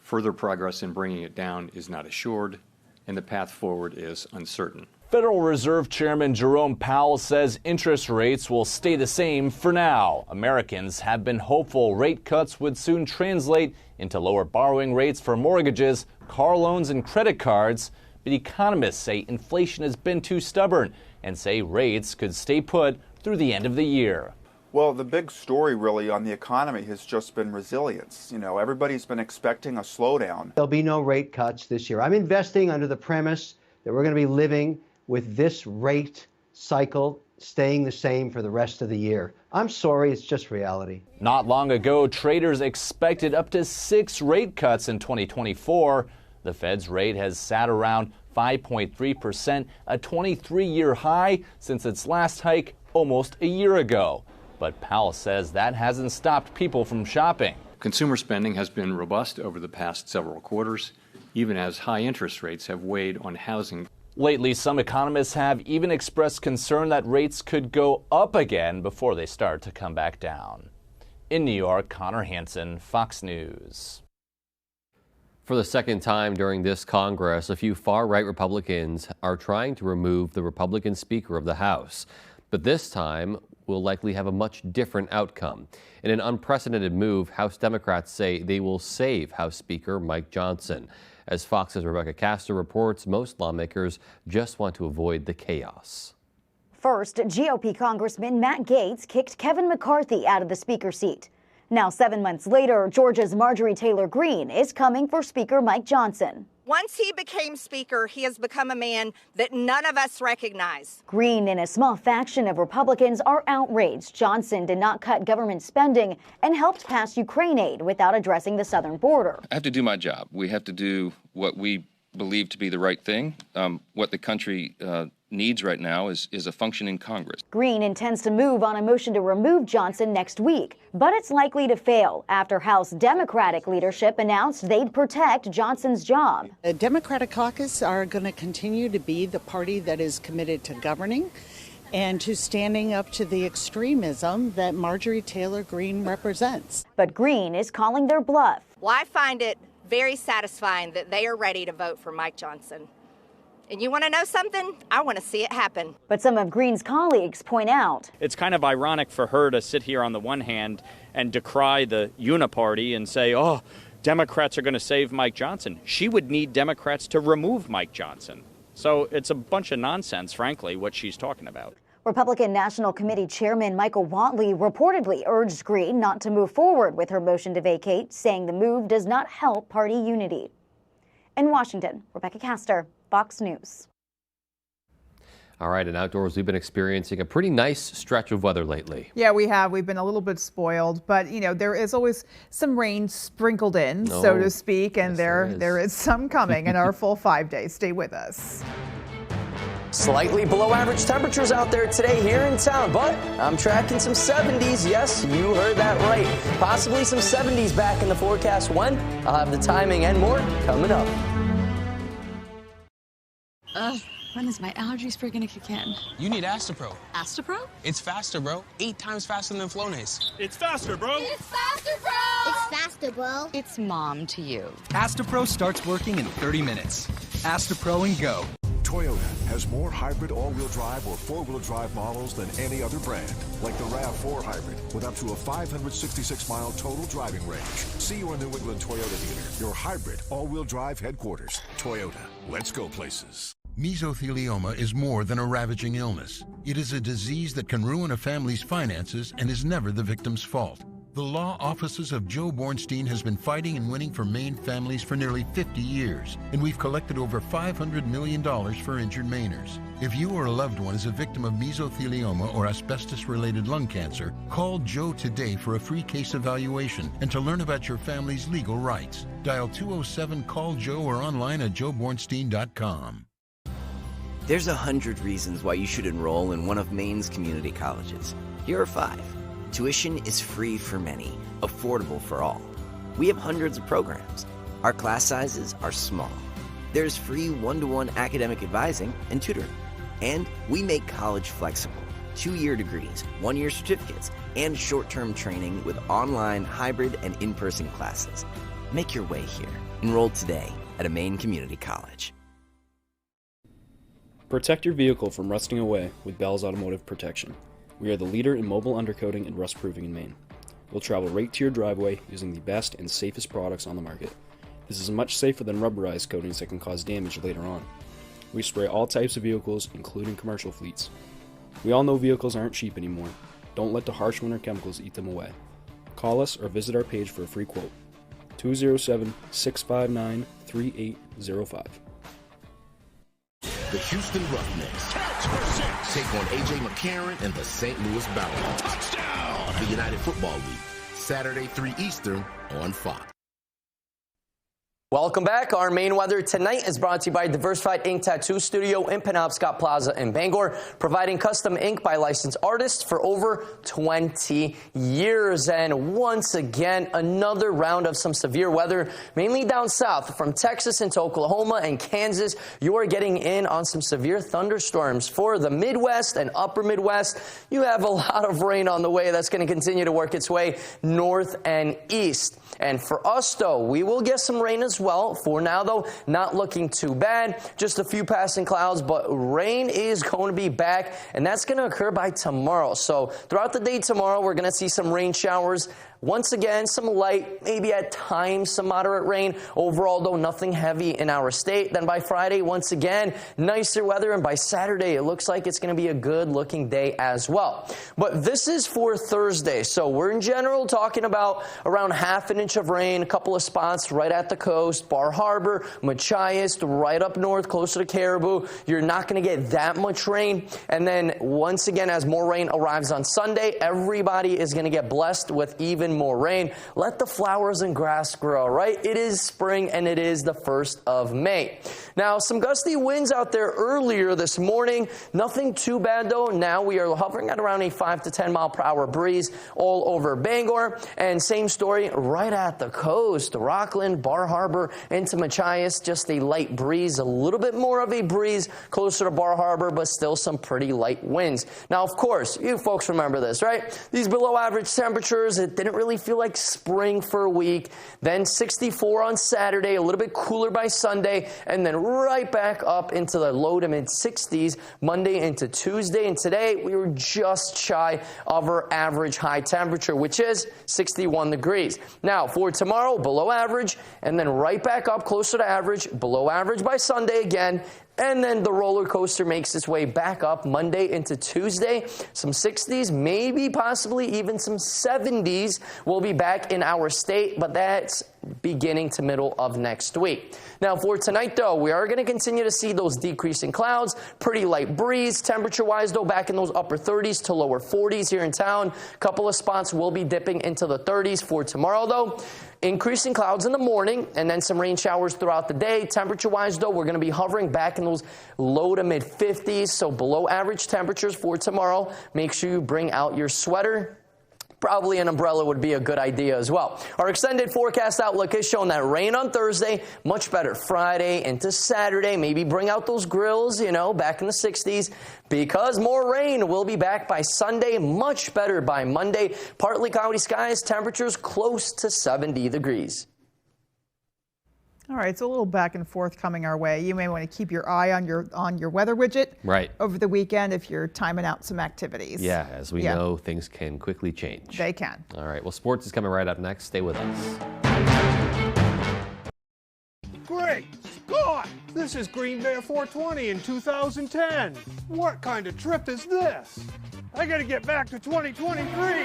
Further progress in bringing it down is not assured, and the path forward is uncertain. Federal Reserve Chairman Jerome Powell says interest rates will stay the same for now. Americans have been hopeful rate cuts would soon translate into lower borrowing rates for mortgages, car loans, and credit cards. But economists say inflation has been too stubborn and say rates could stay put through the end of the year. Well, the big story really on the economy has just been resilience. You know, everybody's been expecting a slowdown. There'll be no rate cuts this year. I'm investing under the premise that we're going to be living with this rate cycle staying the same for the rest of the year. I'm sorry, it's just reality. Not long ago, traders expected up to 6 rate cuts in 2024. The Fed's rate has sat around 5.3%, a 23-year high since its last hike almost a year ago. But Powell says that hasn't stopped people from shopping. Consumer spending has been robust over the past several quarters, even as high interest rates have weighed on housing. Lately, some economists have even expressed concern that rates could go up again before they start to come back down. In New York, Connor Hansen, Fox News. For the second time during this Congress, a few far-right Republicans are trying to remove the Republican Speaker of the House. But this time will likely have a much different outcome. In an unprecedented move, House Democrats say they will save House Speaker Mike Johnson. As Fox's Rebecca Castor reports, most lawmakers just want to avoid the chaos. First, GOP Congressman Matt Gaetz kicked Kevin McCarthy out of the Speaker seat. Now, 7 months later, Georgia's Marjorie Taylor Greene is coming for Speaker Mike Johnson. Once he became Speaker, he has become a man that none of us recognize. Greene and a small faction of Republicans are outraged Johnson did not cut government spending and helped pass Ukraine aid without addressing the southern border. I have to do my job. We have to do what we believe to be the right thing, what the country needs right now is a functioning Congress. Green intends to move on a motion to remove Johnson next week, but it's likely to fail after House Democratic leadership announced they'd protect Johnson's job. The Democratic caucus are going to continue to be the party that is committed to governing and to standing up to the extremism that Marjorie Taylor Greene represents. But Greene is calling their bluff. Well, I find it very satisfying that they are ready to vote for Mike Johnson. And you want to know something? I want to see it happen. But some of Greene's colleagues point out it's kind of ironic for her to sit here on the one hand and decry the uniparty and say, oh, Democrats are going to save Mike Johnson. She would need Democrats to remove Mike Johnson. So it's a bunch of nonsense, frankly, what she's talking about. Republican National Committee Chairman Michael Whatley reportedly urged Greene not to move forward with her motion to vacate, saying the move does not help party unity. In Washington, Rebecca Castor, Fox News. All right, and outdoors, we've been experiencing a pretty nice stretch of weather lately. Yeah, we have. We've been a little bit spoiled, but you know, there is always some rain sprinkled in, so to speak, and yes, there is some coming in our full 5 days. Stay with us. Slightly below average temperatures out there today here in town, but I'm tracking some 70s. Yes, you heard that right. Possibly some 70s back in the forecast. When? I'll have the timing and more coming up. When is my allergy spray gonna kick in? You need Astapro. Astapro? It's faster, bro. 8 times faster than Flonase. It's faster, bro. It's faster, bro. It's faster, bro. It's mom to you. Astapro starts working in 30 minutes. Astapro and go. Toyota has more hybrid all-wheel drive or four-wheel drive models than any other brand, like the RAV4 Hybrid with up to a 566-mile total driving range. See your New England Toyota dealer, your hybrid all-wheel drive headquarters. Toyota, let's go places. Mesothelioma is more than a ravaging illness. It is a disease that can ruin a family's finances and is never the victim's fault. The law offices of Joe Bornstein has been fighting and winning for Maine families for nearly 50 years, and we've collected over $500 million for injured Mainers. If you or a loved one is a victim of mesothelioma or asbestos-related lung cancer, call Joe today for a free case evaluation and to learn about your family's legal rights. Dial 207-CALL-JOE or online at joebornstein.com. There's 100 reasons why you should enroll in one of Maine's community colleges. Here are 5. Tuition is free for many, affordable for all. We have hundreds of programs. Our class sizes are small. There's free one-to-one academic advising and tutoring. And we make college flexible. 2-year degrees, 1-year certificates, and short-term training with online, hybrid, and in-person classes. Make your way here. Enroll today at a Maine community college. Protect your vehicle from rusting away with Bell's Automotive Protection. We are the leader in mobile undercoating and rust-proofing in Maine. We'll travel right to your driveway using the best and safest products on the market. This is much safer than rubberized coatings that can cause damage later on. We spray all types of vehicles, including commercial fleets. We all know vehicles aren't cheap anymore. Don't let the harsh winter chemicals eat them away. Call us or visit our page for a free quote. 207-659-3805. The Houston Roughnecks take on A.J. McCarron and the St. Louis Bounty. Touchdown! The United Football League, Saturday 3 Eastern on Fox. Welcome back. Our Maine weather tonight is brought to you by Diversified Ink Tattoo Studio in Penobscot Plaza in Bangor, providing custom ink by licensed artists for over 20 years. And once again, another round of some severe weather, mainly down south from Texas into Oklahoma and Kansas. You are getting in on some severe thunderstorms for the Midwest and upper Midwest. You have a lot of rain on the way that's going to continue to work its way north and east. And for us, though, we will get some rain as well. For now, though, not looking too bad. Just a few passing clouds, but rain is going to be back, and that's going to occur by tomorrow. So throughout the day tomorrow, we're going to see some rain showers. Once again, some light, maybe at times some moderate rain. Overall, though, nothing heavy in our state. Then by Friday, once again, nicer weather. And by Saturday, it looks like it's going to be a good-looking day as well. But this is for Thursday. So we're in general talking about around ½ an inch of rain, a couple of spots right at the coast, Bar Harbor, Machias, right up north, closer to Caribou. You're not going to get that much rain. And then once again, as more rain arrives on Sunday, everybody is going to get blessed with even even more rain. Let the flowers and grass grow, right? It is spring and it is the 1st of May. Now, some gusty winds out there earlier this morning. Nothing too bad though. Now we are hovering at around a 5 to 10 mile per hour breeze all over Bangor. And same story right at the coast. Rockland, Bar Harbor, into Machias, just a light breeze, a little bit more of a breeze closer to Bar Harbor, but still some pretty light winds. Now, of course, you folks remember this, right? These below average temperatures, it didn't really feel like spring for a week. Then 64 on Saturday, a little bit cooler by Sunday, and then right back up into the low to mid 60s Monday into Tuesday. And today we were just shy of our average high temperature, which is 61 degrees. Now for tomorrow, below average, and then right back up closer to average, below average by Sunday again. And then the roller coaster makes its way back up Monday into Tuesday. Some 60s, maybe possibly even some 70s will be back in our state, but that's beginning to middle of next week. Now for tonight though, we are going to continue to see those decreasing clouds, pretty light breeze. Temperature wise though, back in those upper 30s to lower 40s here in town. A couple of spots will be dipping into the 30s for tomorrow though. Increasing clouds in the morning and then some rain showers throughout the day. Temperature wise though, we're going to be hovering back in those low to mid 50s, so below average temperatures for tomorrow. Make sure you bring out your sweater. Probably an umbrella would be a good idea as well. Our extended forecast outlook is showing that rain on Thursday, much better Friday into Saturday. Maybe bring out those grills, back in the 60s, because more rain will be back by Sunday, much better by Monday. Partly cloudy skies, temperatures close to 70 degrees. All right, so a little back and forth coming our way. You may want to keep your eye on your weather widget over the weekend if you're timing out some activities. Yeah, as we know, things can quickly change. They can. All right, well, sports is coming right up next. Stay with us. Great Scott! This is Green Bear 420 in 2010. What kind of trip is this? I gotta get back to 2023.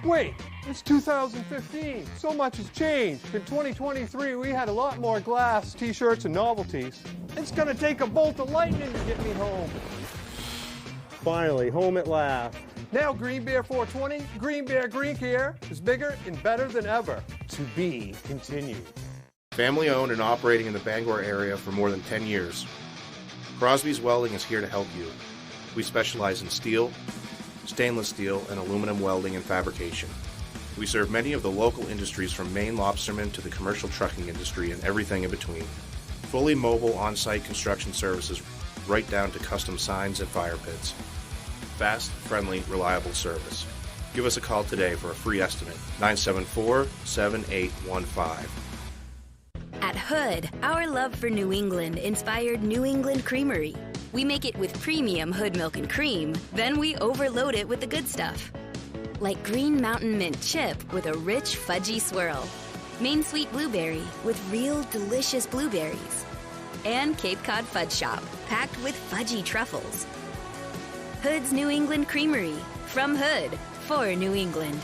Wait, it's 2015. So much has changed. In 2023, we had a lot more glass, t-shirts, and novelties. It's gonna take a bolt of lightning to get me home. Finally, home at last. Now Green Bear 420, Green Bear Green Care is bigger and better than ever. To be continued. Family owned and operating in the Bangor area for more than 10 years. Crosby's Welding is here to help you. We specialize in steel, stainless steel, and aluminum welding and fabrication. We serve many of the local industries from Maine lobstermen to the commercial trucking industry and everything in between. Fully mobile on-site construction services right down to custom signs and fire pits. Fast, friendly, reliable service. Give us a call today for a free estimate, 974-7815. At Hood, our love for New England inspired New England Creamery. We make it with premium Hood milk and cream, then we overload it with the good stuff. Like Green Mountain Mint chip with a rich fudgy swirl. Maine Sweet Blueberry with real delicious blueberries. And Cape Cod Fudge Shop, packed with fudgy truffles. Hood's New England Creamery, from Hood, for New England.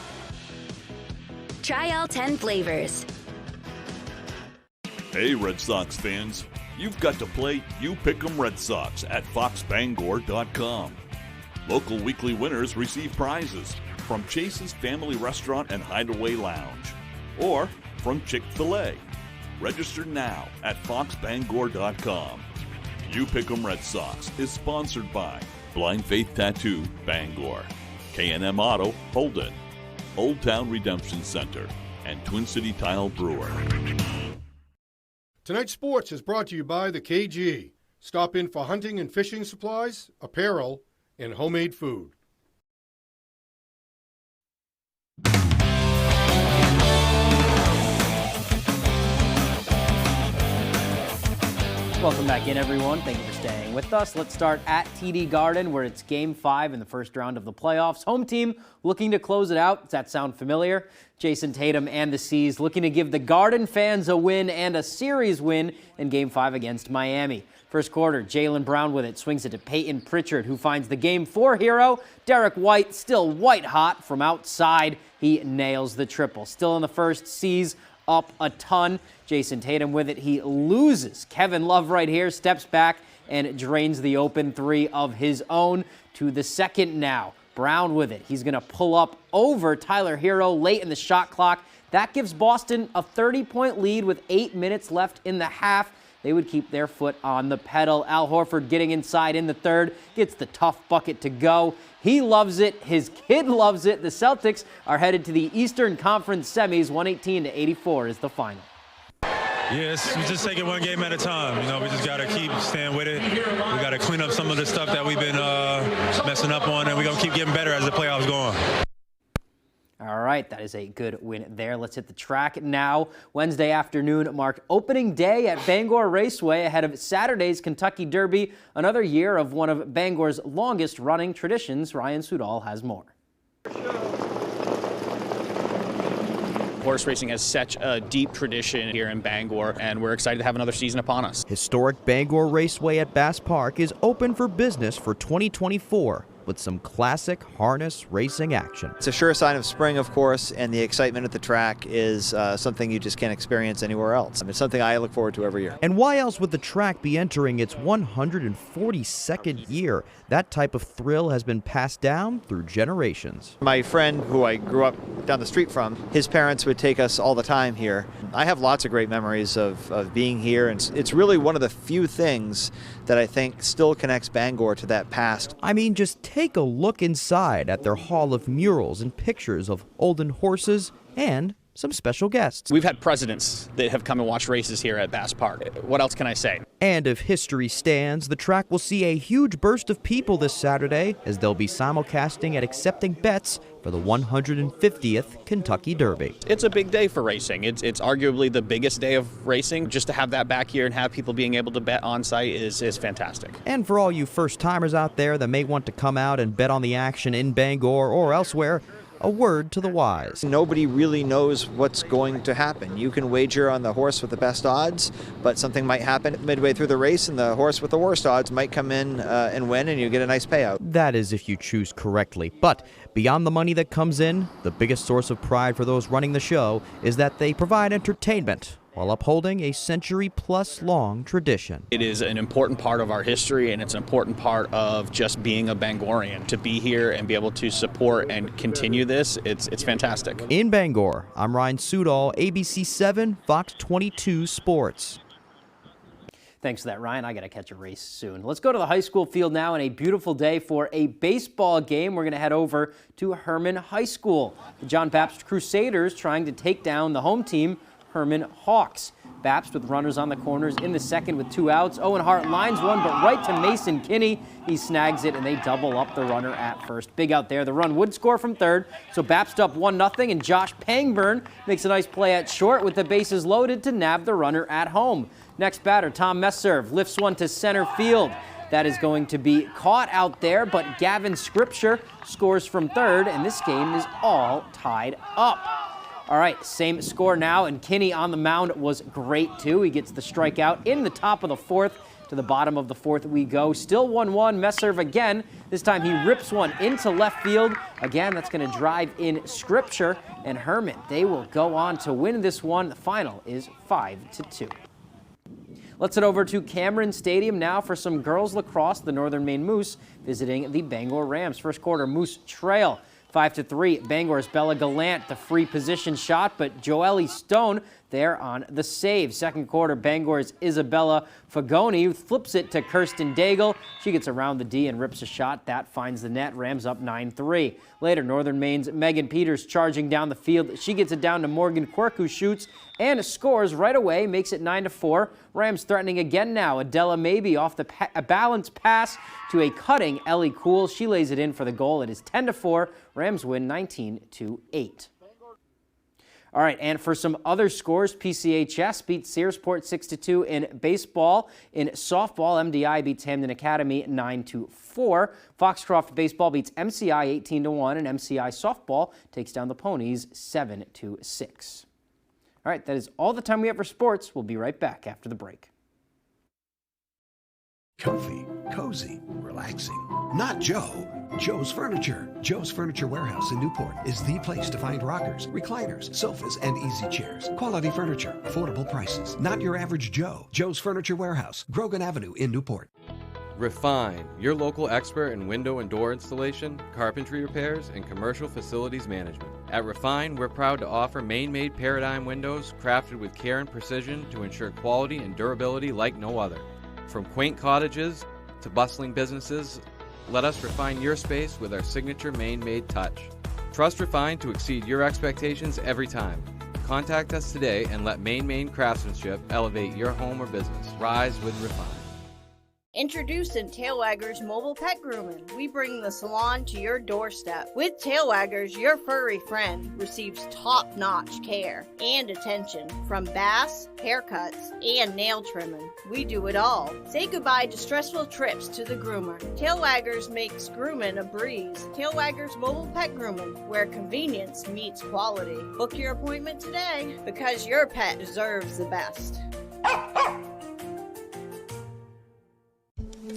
Try all 10 flavors. Hey Red Sox fans, you've got to play You Pick 'em Red Sox at foxbangor.com. Local weekly winners receive prizes from Chase's Family Restaurant and Hideaway Lounge or from Chick-fil-A. Register now at foxbangor.com. You Pick 'em Red Sox is sponsored by Blind Faith Tattoo, Bangor, K&M Auto, Holden, Old Town Redemption Center, and Twin City Tile Brewer. Tonight's sports is brought to you by the KG. Stop in for hunting and fishing supplies, apparel, and homemade food. Welcome back in, everyone. Thank you for staying with us. Let's start at TD Garden, where it's Game 5 in the first round of the playoffs. Home team looking to close it out. Does that sound familiar? Jason Tatum and the C's looking to give the Garden fans a win and a series win in Game 5 against Miami. First quarter, Jaylen Brown with it, swings it to Peyton Pritchard, who finds the Game 4 hero. Derek White, still white hot from outside. He nails the triple. Still in the first, C's up a ton. Jason Tatum with it. He loses. Kevin Love right here steps back and drains the open three of his own. To the second now. Brown with it. He's going to pull up over Tyler Hero late in the shot clock. That gives Boston a 30-point lead with 8 minutes left in the half. They would keep their foot on the pedal. Al Horford getting inside in the third, gets the tough bucket to go. He loves it. His kid loves it. The Celtics are headed to the Eastern Conference semis. 118-84 is the final. Yes, we just take it one game at a time. You know, we just got to keep staying with it. We got to clean up some of the stuff that we've been messing up on, and we're going to keep getting better as the playoffs go on. All right, that is a good win there. Let's hit the track now. Wednesday afternoon marked opening day at Bangor Raceway ahead of Saturday's Kentucky Derby, another year of one of Bangor's longest running traditions. Ryan Sudol has more. Horse racing has such a deep tradition here in Bangor, and we're excited to have another season upon us. Historic Bangor Raceway at Bass Park is open for business for 2024. With some classic harness racing action. It's a sure sign of spring, of course, and the excitement at the track is something you just can't experience anywhere else. It's something I look forward to every year. And why else would the track be entering its 142nd year? That type of thrill has been passed down through generations. My friend, who I grew up down the street from, his parents would take us all the time here. I have lots of great memories of being here, and it's really one of the few things that I think still connects Bangor to that past. I mean, just take a look inside at their hall of murals and pictures of olden horses and some special guests. We've had presidents that have come and watched races here at Bass Park. What else can I say? And if history stands, the track will see a huge burst of people this Saturday as they'll be simulcasting and accepting bets for the 150th Kentucky Derby. It's a big day for racing. It's arguably the biggest day of racing. Just to have that back here and have people being able to bet on site is fantastic. And for all you first-timers out there that may want to come out and bet on the action in Bangor or elsewhere, a word to the wise. Nobody really knows what's going to happen. You can wager on the horse with the best odds, but something might happen midway through the race and the horse with the worst odds might come in and win, and you get a nice payout. That is if you choose correctly. But beyond the money that comes in, the biggest source of pride for those running the show is that they provide entertainment while upholding a century-plus long tradition. It is an important part of our history, and it's an important part of just being a Bangorian. To be here and be able to support and continue this, it's fantastic. In Bangor, I'm Ryan Sudol, ABC 7, Fox 22 Sports. Thanks for that, Ryan. I got to catch a race soon. Let's go to the high school field now, and a beautiful day for a baseball game. We're going to head over to Herman High School. The John Baptist Crusaders trying to take down the home team, Herman Hawks. Bapst with runners on the corners in the second with 2 outs. Owen Hart lines one, but right to Mason Kinney. He snags it, and they double up the runner at first. Big out there. The run would score from third, so Bapst up 1-0, and Josh Pangburn makes a nice play at short with the bases loaded to nab the runner at home. Next batter, Tom Messerv lifts one to center field. That is going to be caught out there, but Gavin Scripture scores from third, and this game is all tied up. All right, same score now, and Kinney on the mound was great, too. He gets the strikeout in the top of the fourth. To the bottom of the fourth we go. Still 1-1, Messerv again. This time he rips one into left field. Again, that's going to drive in Scripture, and Herman, they will go on to win this one. The final is 5-2. Let's head over to Cameron Stadium now for some girls lacrosse. The Northern Maine Moose visiting the Bangor Rams. First quarter, Moose trail 5-3. Bangor's Bella Gallant, the free position shot, but Joelle Stone there on the save. Second quarter, Bangor's Isabella Fagoni flips it to Kirsten Daigle. She gets around the D and rips a shot. That finds the net. Rams up 9-3. Later, Northern Maine's Megan Peters charging down the field. She gets it down to Morgan Quirk, who shoots and scores right away, makes it 9-4. Rams threatening again now. Adela Maybe off the a balanced pass to a cutting Ellie Cool. She lays it in for the goal. It is 10-4. Rams win 19-8. All right, and for some other scores, PCHS beats Searsport 6-2 in baseball. In softball, MDI beats Hamden Academy 9-4. Foxcroft baseball beats MCI 18-1, and MCI softball takes down the Ponies 7-6. All right, that is all the time we have for sports. We'll be right back after the break. Comfy, cozy, relaxing. Not Joe. Joe's Furniture. Joe's Furniture Warehouse in Newport is the place to find rockers, recliners, sofas, and easy chairs. Quality furniture, affordable prices. Not your average Joe. Joe's Furniture Warehouse, Grogan Avenue in Newport. Refine, your local expert in window and door installation, carpentry repairs, and commercial facilities management. At Refine, we're proud to offer Maine-made Paradigm windows crafted with care and precision to ensure quality and durability like no other. From quaint cottages to bustling businesses, let us refine your space with our signature Maine-made touch. Trust Refine to exceed your expectations every time. Contact us today and let Maine craftsmanship elevate your home or business. Rise with Refine. Introducing Tail Waggers Mobile Pet Grooming. We bring the salon to your doorstep. With Tail Waggers, your furry friend receives top-notch care and attention from baths, haircuts, and nail trimming. We do it all. Say goodbye to stressful trips to the groomer. Tail Waggers makes grooming a breeze. Tail Waggers Mobile Pet Grooming, where convenience meets quality. Book your appointment today because your pet deserves the best.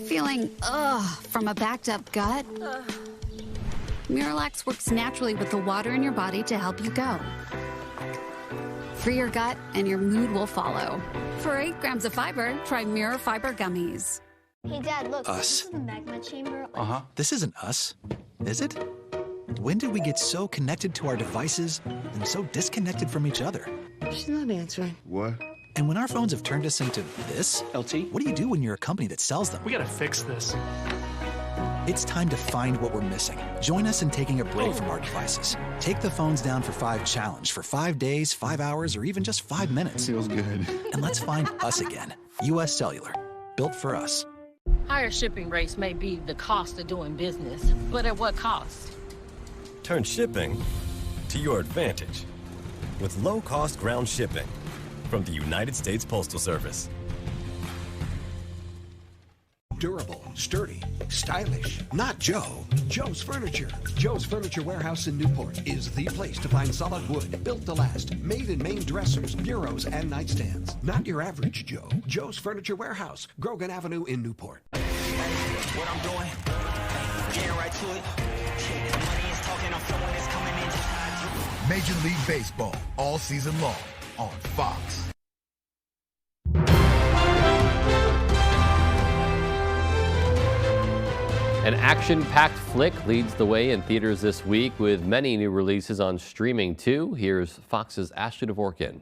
Feeling from a backed up gut? Miralax works naturally with the water in your body to help you go. Free your gut and your mood will follow. For 8 grams of fiber, try Mirror Fiber Gummies. Hey Dad, look, Us. this is the magma chamber. This isn't us, is it? When did we get so connected to our devices and so disconnected from each other? She's not answering. What? And when our phones have turned us into this, LT, what do you do when you're a company that sells them? we gotta fix this. It's time to find what we're missing. Join us in taking a break from our devices. Take the phones down for 5 challenge for 5 days, 5 hours, or even just 5 minutes. Feels good. And let's find us again. U.S. Cellular, built for us. Higher shipping rates may be the cost of doing business, but at what cost? Turn shipping to your advantage with low-cost ground shipping from the United States Postal Service. Durable, sturdy, stylish. Not Joe. Joe's Furniture. Joe's Furniture Warehouse in Newport is the place to find solid wood, built to last, made in Maine dressers, bureaus, and nightstands. Not your average Joe. Joe's Furniture Warehouse, Grogan Avenue in Newport. What I'm doing, getting right to it. Money is talking, I'm flowing, it's coming in just how I do. Major League Baseball all season long on Fox. An action-packed flick leads the way in theaters this week with many new releases on streaming too. Here's Fox's Ashley Dvorkin.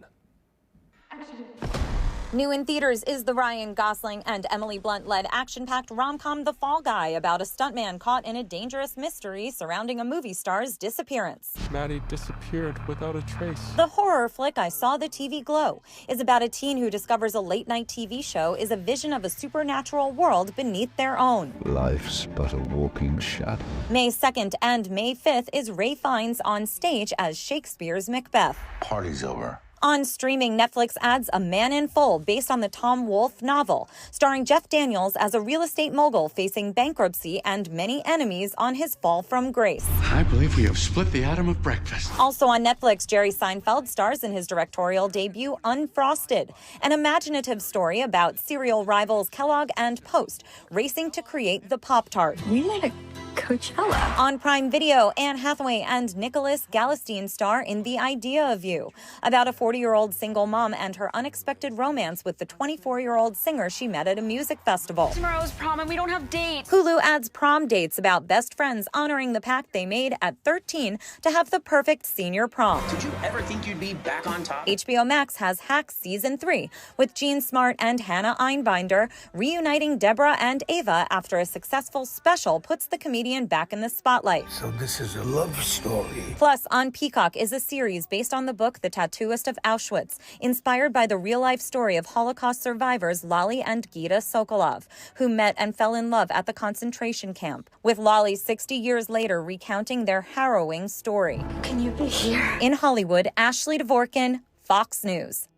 New in theaters is the Ryan Gosling and Emily Blunt-led action-packed rom-com The Fall Guy about a stuntman caught in a dangerous mystery surrounding a movie star's disappearance. Maddie disappeared without a trace. The horror flick I Saw the TV Glow is about a teen who discovers a late-night TV show is a vision of a supernatural world beneath their own. Life's but a walking shadow. May 2nd and May 5th is Ray Fiennes on stage as Shakespeare's Macbeth. Party's over. On streaming, Netflix adds A Man in Full based on the Tom Wolfe novel, starring Jeff Daniels as a real estate mogul facing bankruptcy and many enemies on his fall from grace. I believe we have split the atom of breakfast. Also on Netflix, Jerry Seinfeld stars in his directorial debut Unfrosted, an imaginative story about cereal rivals Kellogg and Post racing to create the Pop-Tart. We met at Coachella. On Prime Video, Anne Hathaway and Nicholas Galestine star in The Idea of You, about a 40-year-old single mom and her unexpected romance with the 24-year-old singer she met at a music festival. Tomorrow's prom and we don't have dates. Hulu adds prom dates about best friends honoring the pact they made at 13 to have the perfect senior prom. Did you ever think you'd be back on top? HBO Max has Hacks Season 3, with Jean Smart and Hannah Einbinder reuniting Deborah and Ava after a successful special puts the comedian back in the spotlight. So this is a love story. Plus, on Peacock is a series based on the book The Tattooist of Auschwitz, inspired by the real-life story of Holocaust survivors Lali and Gita Sokolov, who met and fell in love at the concentration camp, with Lali 60 years later recounting their harrowing story. Can you be here? In Hollywood, Ashley Dvorkin, Fox News.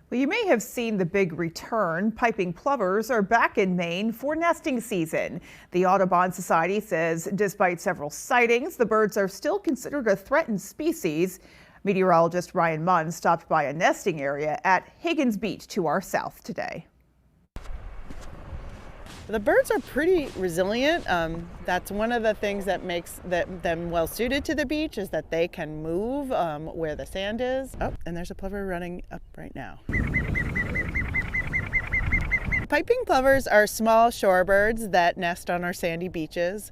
Well, you may have seen the big return. Piping plovers are back in Maine for nesting season. The Audubon Society says despite several sightings, the birds are still considered a threatened species. Meteorologist Ryan Munn stopped by a nesting area at Higgins Beach to our south today. The birds are pretty resilient. That's one of the things that makes them well suited to the beach, is that they can move where the sand is. Oh, and there's a plover running up right now. Piping plovers are small shorebirds that nest on our sandy beaches.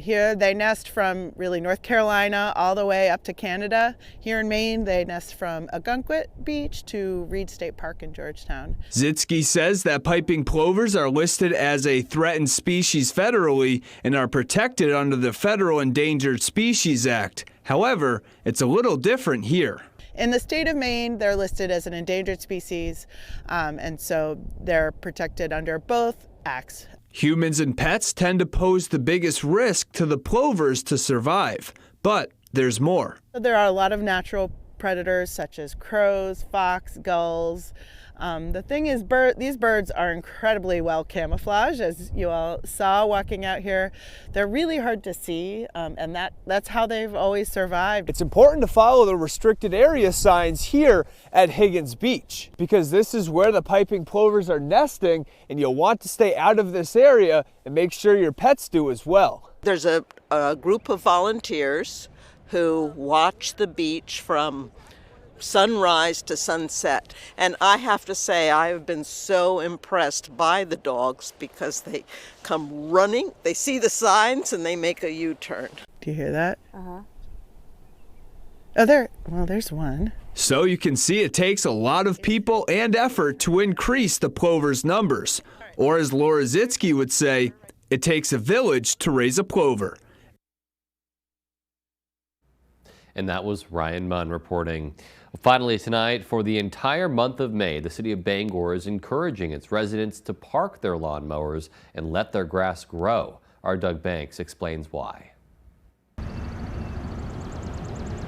Here they nest from really North Carolina all the way up to Canada. Here in Maine, they nest from Ogunquit Beach to Reed State Park in Georgetown. Zitsky says that piping plovers are listed as a threatened species federally and are protected under the Federal Endangered Species Act. However, it's a little different here. In the state of Maine, they're listed as an endangered species, and so they're protected under both acts. Humans and pets tend to pose the biggest risk to the plovers to survive, but there's more. There are a lot of natural predators such as crows, fox, gulls. The thing is, these birds are incredibly well camouflaged, as you all saw walking out here. They're really hard to see, and that's how they've always survived. It's important to follow the restricted area signs here at Higgins Beach, because this is where the piping plovers are nesting, and you'll want to stay out of this area and make sure your pets do as well. There's a group of volunteers who watch the beach from sunrise to sunset, and I have to say I have been so impressed by the dogs because they come running, they see the signs, and they make a U-turn. Do you hear that? Oh, there's one. So you can see it takes a lot of people and effort to increase the plovers' numbers, or as Laura Zitsky would say, it takes a village to raise a plover. And that was Ryan Munn reporting. Finally tonight, for the entire month of May, the city of Bangor is encouraging its residents to park their lawnmowers and let their grass grow. Our Doug Banks explains why.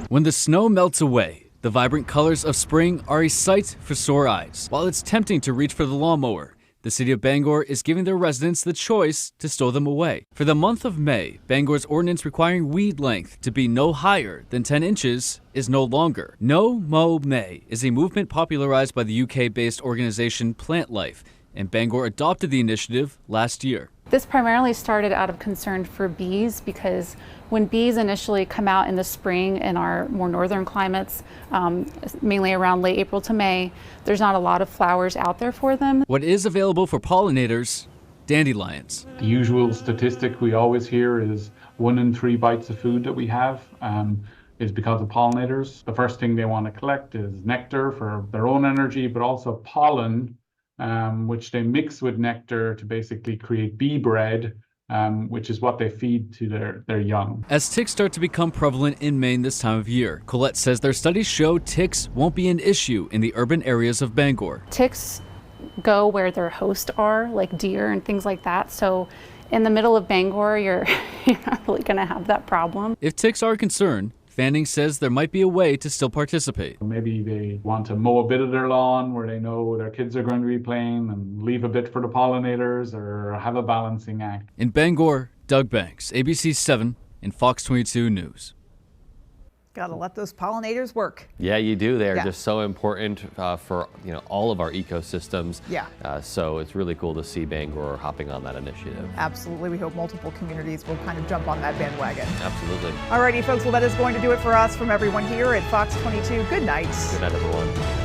When the snow melts away, the vibrant colors of spring are a sight for sore eyes. While it's tempting to reach for the lawnmower, the city of Bangor is giving their residents the choice to stow them away. For the month of May, Bangor's ordinance requiring weed length to be no higher than 10 inches is no longer. No Mow May is a movement popularized by the UK-based organization Plant Life, and Bangor adopted the initiative last year. This primarily started out of concern for bees, because when bees initially come out in the spring in our more northern climates, mainly around late April to May, there's not a lot of flowers out there for them. What is available for pollinators? Dandelions. The usual statistic we always hear is 1 in 3 bites of food that we have is because of pollinators. The first thing they want to collect is nectar for their own energy, but also pollen, which they mix with nectar to basically create bee bread, which is what they feed to their young. As ticks start to become prevalent in Maine this time of year, Colette says their studies show ticks won't be an issue in the urban areas of Bangor. Ticks go where their hosts are, like deer and things like that. So in the middle of Bangor, you're not really going to have that problem. If ticks are a concern, Fanning says there might be a way to still participate. Maybe they want to mow a bit of their lawn where they know their kids are going to be playing and leave a bit for the pollinators, or have a balancing act. In Bangor, Doug Banks, ABC 7 and Fox 22 News. Gotta let those pollinators work. Yeah, you do. They're just so important for all of our ecosystems. Yeah. So it's really cool to see Bangor hopping on that initiative. Absolutely. We hope multiple communities will kind of jump on that bandwagon. Absolutely. Alrighty, folks. Well, that is going to do it for us from everyone here at Fox 22. Good night. Good night, everyone.